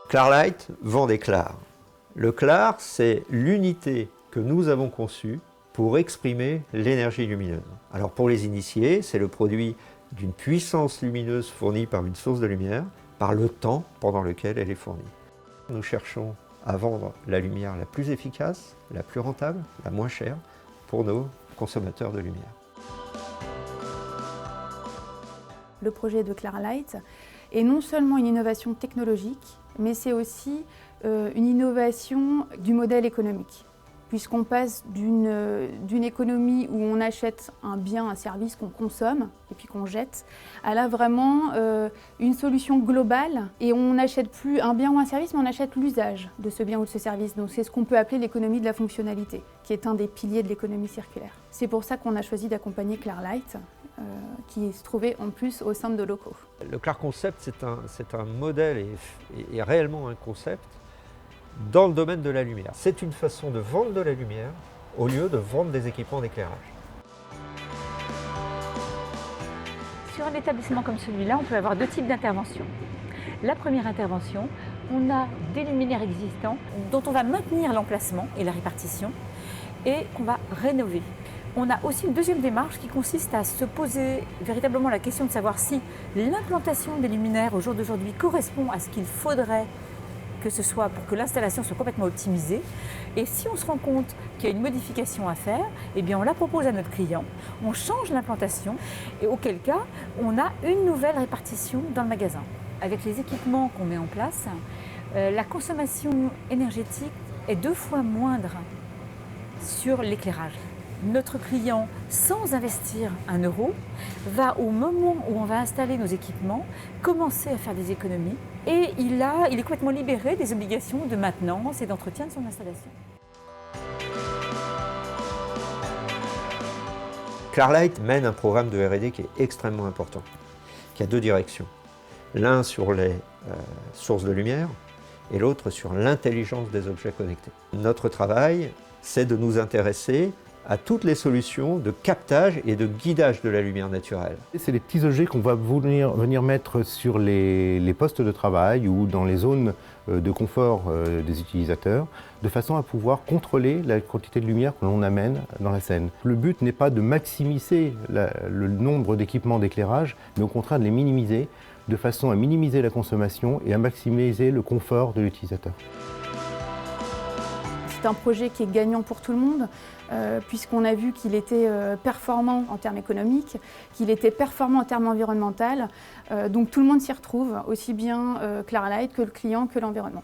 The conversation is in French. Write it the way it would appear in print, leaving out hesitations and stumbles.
Clarlight vend des clars. Le clar, c'est l'unité que nous avons conçue pour exprimer l'énergie lumineuse. Alors pour les initiés, c'est le produit d'une puissance lumineuse fournie par une source de lumière, par le temps pendant lequel elle est fournie. Nous cherchons à vendre la lumière la plus efficace, la plus rentable, la moins chère pour nos consommateurs de lumière. Le projet de Clarlight est non seulement une innovation technologique, mais c'est aussi une innovation du modèle économique, puisqu'on passe d'une économie où on achète un bien, un service qu'on consomme et puis qu'on jette, à là vraiment une solution globale, et on n'achète plus un bien ou un service, mais on achète l'usage de ce bien ou de ce service. Donc c'est ce qu'on peut appeler l'économie de la fonctionnalité, qui est un des piliers de l'économie circulaire. C'est pour ça qu'on a choisi d'accompagner Clarlight, qui se trouvait en plus au sein de locaux. Le Clar Concept, c'est un modèle et réellement un concept dans le domaine de la lumière. C'est une façon de vendre de la lumière au lieu de vendre des équipements d'éclairage. Sur un établissement comme celui-là, on peut avoir deux types d'interventions. La première intervention, on a des luminaires existants dont on va maintenir l'emplacement et la répartition et qu'on va rénover. On a aussi une deuxième démarche qui consiste à se poser véritablement la question de savoir si l'implantation des luminaires au jour d'aujourd'hui correspond à ce qu'il faudrait que ce soit pour que l'installation soit complètement optimisée. Et si on se rend compte qu'il y a une modification à faire, eh bien on la propose à notre client, on change l'implantation et auquel cas on a une nouvelle répartition dans le magasin. Avec les équipements qu'on met en place, la consommation énergétique est 2 fois moindre sur l'éclairage. Notre client, sans investir 1 euro, va au moment où on va installer nos équipements, commencer à faire des économies et il est complètement libéré des obligations de maintenance et d'entretien de son installation. Clarlight mène un programme de R&D qui est extrêmement important, qui a 2 directions. L'un sur les sources de lumière et l'autre sur l'intelligence des objets connectés. Notre travail, c'est de nous intéresser à toutes les solutions de captage et de guidage de la lumière naturelle. C'est les petits objets qu'on va venir mettre sur les postes de travail ou dans les zones de confort des utilisateurs, de façon à pouvoir contrôler la quantité de lumière que l'on amène dans la scène. Le but n'est pas de maximiser le nombre d'équipements d'éclairage, mais au contraire de les minimiser, de façon à minimiser la consommation et à maximiser le confort de l'utilisateur. C'est un projet qui est gagnant pour tout le monde, puisqu'on a vu qu'il était performant en termes économiques, qu'il était performant en termes environnementaux. Donc tout le monde s'y retrouve, aussi bien Clarlight que le client que l'environnement.